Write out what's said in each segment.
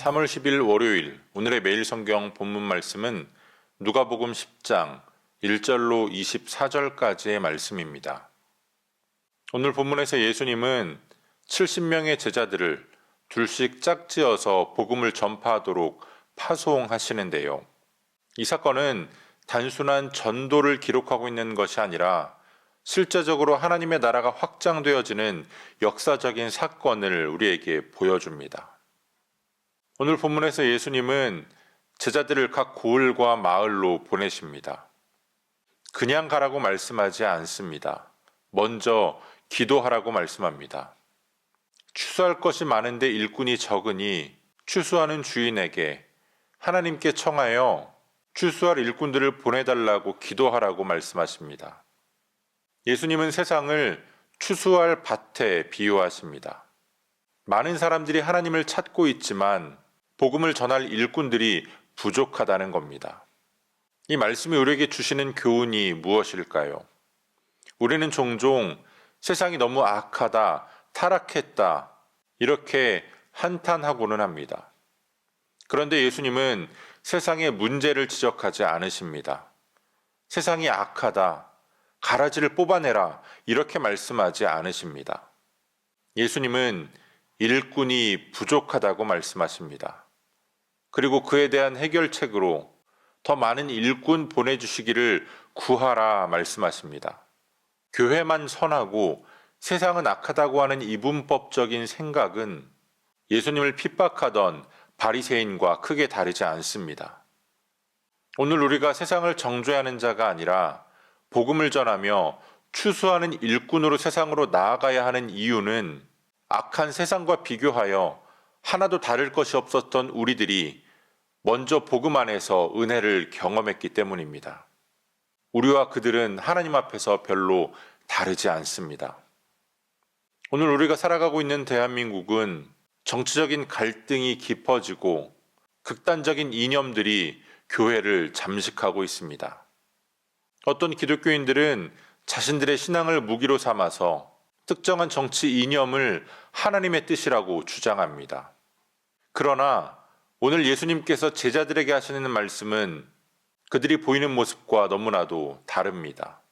3월 10일 월요일 오늘의 매일 성경 본문 말씀은 누가복음 10장 1절로 24절까지의 말씀입니다. 오늘 본문에서 예수님은 70명의 제자들을 둘씩 짝지어서 복음을 전파하도록 파송하시는데요. 이 사건은 단순한 전도를 기록하고 있는 것이 아니라 실제적으로 하나님의 나라가 확장되어지는 역사적인 사건을 우리에게 보여줍니다. 오늘 본문에서 예수님은 제자들을 각 고을과 마을로 보내십니다. 그냥 가라고 말씀하지 않습니다. 먼저 기도하라고 말씀합니다. 추수할 것이 많은데 일꾼이 적으니 추수하는 주인에게 하나님께 청하여 추수할 일꾼들을 보내달라고 기도하라고 말씀하십니다. 예수님은 세상을 추수할 밭에 비유하십니다. 많은 사람들이 하나님을 찾고 있지만 복음을 전할 일꾼들이 부족하다는 겁니다. 이 말씀이 우리에게 주시는 교훈이 무엇일까요? 우리는 종종 세상이 너무 악하다, 타락했다, 이렇게 한탄하고는 합니다. 그런데 예수님은 세상의 문제를 지적하지 않으십니다. 세상이 악하다, 가라지를 뽑아내라, 이렇게 말씀하지 않으십니다. 예수님은 일꾼이 부족하다고 말씀하십니다. 그리고 그에 대한 해결책으로 더 많은 일꾼 보내주시기를 구하라 말씀하십니다. 교회만 선하고 세상은 악하다고 하는 이분법적인 생각은 예수님을 핍박하던 바리새인과 크게 다르지 않습니다. 오늘 우리가 세상을 정죄하는 자가 아니라 복음을 전하며 추수하는 일꾼으로 세상으로 나아가야 하는 이유는 악한 세상과 비교하여 하나도 다를 것이 없었던 우리들이 먼저 복음 안에서 은혜를 경험했기 때문입니다. 우리와 그들은 하나님 앞에서 별로 다르지 않습니다. 오늘 우리가 살아가고 있는 대한민국은 정치적인 갈등이 깊어지고 극단적인 이념들이 교회를 잠식하고 있습니다. 어떤 기독교인들은 자신들의 신앙을 무기로 삼아서 특정한 정치 이념을 하나님의 뜻이라고 주장합니다. 그러나 오늘 예수님께서 제자들에게 하시는 말씀은 그들이 보이는 모습과 너무나도 다릅니다.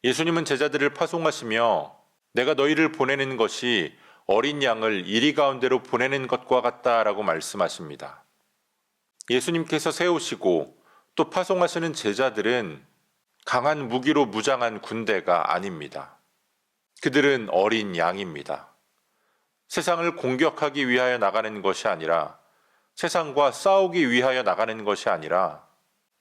예수님은 제자들을 파송하시며 내가 너희를 보내는 것이 어린 양을 이리 가운데로 보내는 것과 같다라고 말씀하십니다. 예수님께서 세우시고 또 파송하시는 제자들은 강한 무기로 무장한 군대가 아닙니다. 그들은 어린 양입니다. 세상을 공격하기 위하여 나가는 것이 아니라 세상과 싸우기 위하여 나가는 것이 아니라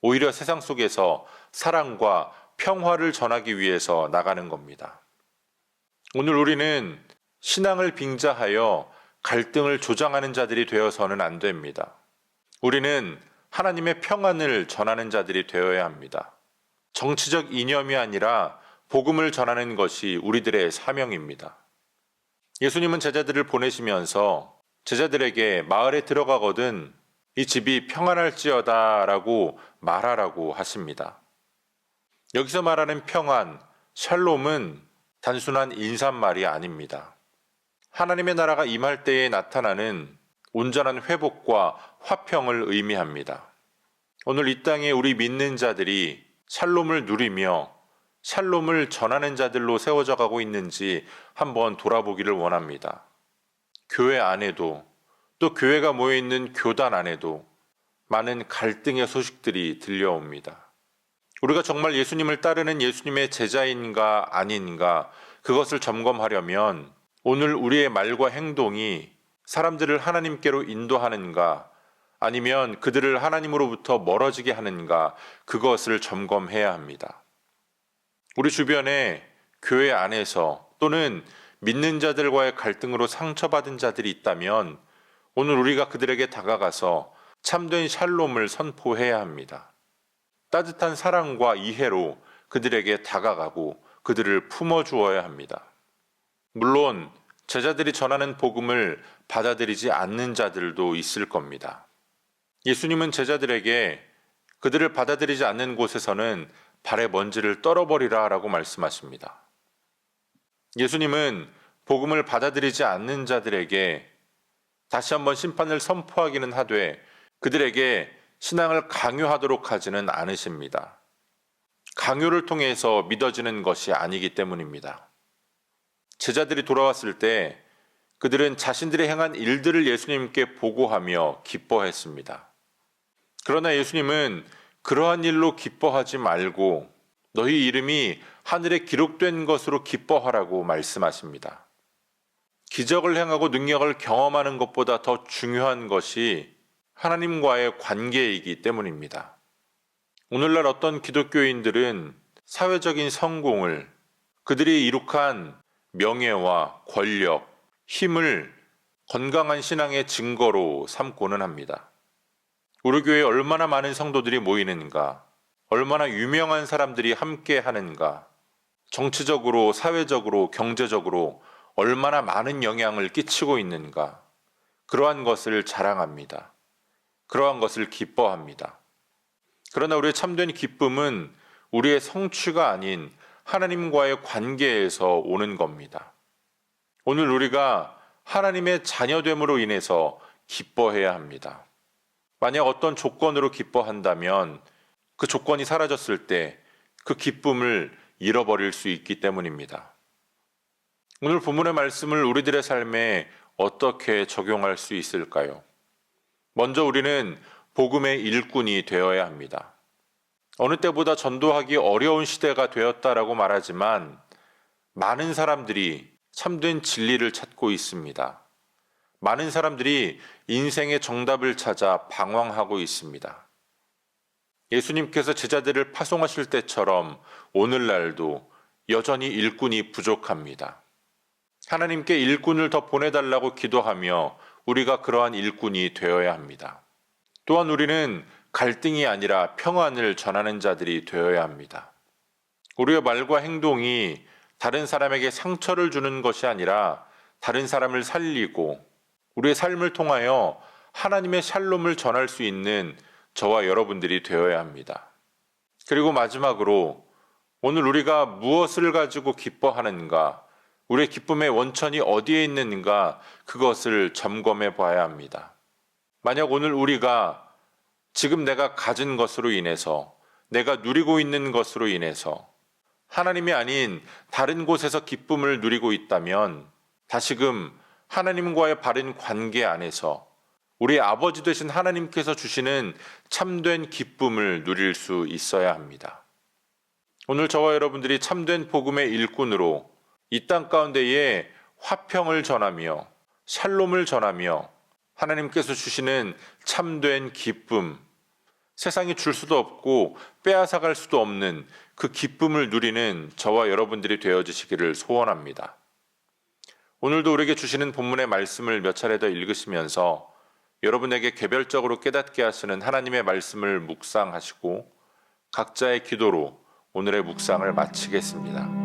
오히려 세상 속에서 사랑과 평화를 전하기 위해서 나가는 겁니다. 오늘 우리는 신앙을 빙자하여 갈등을 조장하는 자들이 되어서는 안 됩니다. 우리는 하나님의 평안을 전하는 자들이 되어야 합니다. 정치적 이념이 아니라 복음을 전하는 것이 우리들의 사명입니다. 예수님은 제자들을 보내시면서 제자들에게 마을에 들어가거든 이 집이 평안할지어다 라고 말하라고 하십니다. 여기서 말하는 평안, 샬롬은 단순한 인사말이 아닙니다. 하나님의 나라가 임할 때에 나타나는 온전한 회복과 화평을 의미합니다. 오늘 이 땅에 우리 믿는 자들이 샬롬을 누리며 샬롬을 전하는 자들로 세워져 가고 있는지 한번 돌아보기를 원합니다. 교회 안에도 또 교회가 모여있는 교단 안에도 많은 갈등의 소식들이 들려옵니다. 우리가 정말 예수님을 따르는 예수님의 제자인가 아닌가 그것을 점검하려면 오늘 우리의 말과 행동이 사람들을 하나님께로 인도하는가 아니면 그들을 하나님으로부터 멀어지게 하는가 그것을 점검해야 합니다. 우리 주변에 교회 안에서 또는 믿는 자들과의 갈등으로 상처받은 자들이 있다면 오늘 우리가 그들에게 다가가서 참된 샬롬을 선포해야 합니다. 따뜻한 사랑과 이해로 그들에게 다가가고 그들을 품어주어야 합니다. 물론 제자들이 전하는 복음을 받아들이지 않는 자들도 있을 겁니다. 예수님은 제자들에게 그들을 받아들이지 않는 곳에서는 발의 먼지를 떨어버리라 라고 말씀하십니다. 예수님은 복음을 받아들이지 않는 자들에게 다시 한번 심판을 선포하기는 하되 그들에게 신앙을 강요하도록 하지는 않으십니다. 강요를 통해서 믿어지는 것이 아니기 때문입니다. 제자들이 돌아왔을 때 그들은 자신들이 행한 일들을 예수님께 보고하며 기뻐했습니다. 그러나 예수님은 그러한 일로 기뻐하지 말고 너희 이름이 하늘에 기록된 것으로 기뻐하라고 말씀하십니다. 기적을 행하고 능력을 경험하는 것보다 더 중요한 것이 하나님과의 관계이기 때문입니다. 오늘날 어떤 기독교인들은 사회적인 성공을 그들이 이룩한 명예와 권력, 힘을 건강한 신앙의 증거로 삼고는 합니다. 우리 교회에 얼마나 많은 성도들이 모이는가, 얼마나 유명한 사람들이 함께 하는가, 정치적으로, 사회적으로, 경제적으로 얼마나 많은 영향을 끼치고 있는가, 그러한 것을 자랑합니다. 그러한 것을 기뻐합니다. 그러나 우리의 참된 기쁨은 우리의 성취가 아닌 하나님과의 관계에서 오는 겁니다. 오늘 우리가 하나님의 자녀됨으로 인해서 기뻐해야 합니다. 만약 어떤 조건으로 기뻐한다면 그 조건이 사라졌을 때 그 기쁨을 잃어버릴 수 있기 때문입니다. 오늘 본문의 말씀을 우리들의 삶에 어떻게 적용할 수 있을까요? 먼저 우리는 복음의 일꾼이 되어야 합니다. 어느 때보다 전도하기 어려운 시대가 되었다라고 말하지만 많은 사람들이 참된 진리를 찾고 있습니다. 많은 사람들이 인생의 정답을 찾아 방황하고 있습니다. 예수님께서 제자들을 파송하실 때처럼 오늘날도 여전히 일꾼이 부족합니다. 하나님께 일꾼을 더 보내달라고 기도하며 우리가 그러한 일꾼이 되어야 합니다. 또한 우리는 갈등이 아니라 평안을 전하는 자들이 되어야 합니다. 우리의 말과 행동이 다른 사람에게 상처를 주는 것이 아니라 다른 사람을 살리고 우리의 삶을 통하여 하나님의 샬롬을 전할 수 있는 저와 여러분들이 되어야 합니다. 그리고 마지막으로 오늘 우리가 무엇을 가지고 기뻐하는가, 우리의 기쁨의 원천이 어디에 있는가, 그것을 점검해 봐야 합니다. 만약 오늘 우리가 지금 내가 가진 것으로 인해서, 내가 누리고 있는 것으로 인해서 하나님이 아닌 다른 곳에서 기쁨을 누리고 있다면 다시금 하나님과의 바른 관계 안에서 우리 아버지 되신 하나님께서 주시는 참된 기쁨을 누릴 수 있어야 합니다. 오늘 저와 여러분들이 참된 복음의 일꾼으로 이 땅 가운데에 화평을 전하며 샬롬을 전하며 하나님께서 주시는 참된 기쁨, 세상이 줄 수도 없고 빼앗아갈 수도 없는 그 기쁨을 누리는 저와 여러분들이 되어주시기를 소원합니다. 오늘도 우리에게 주시는 본문의 말씀을 몇 차례 더 읽으시면서 여러분에게 개별적으로 깨닫게 하시는 하나님의 말씀을 묵상하시고 각자의 기도로 오늘의 묵상을 마치겠습니다.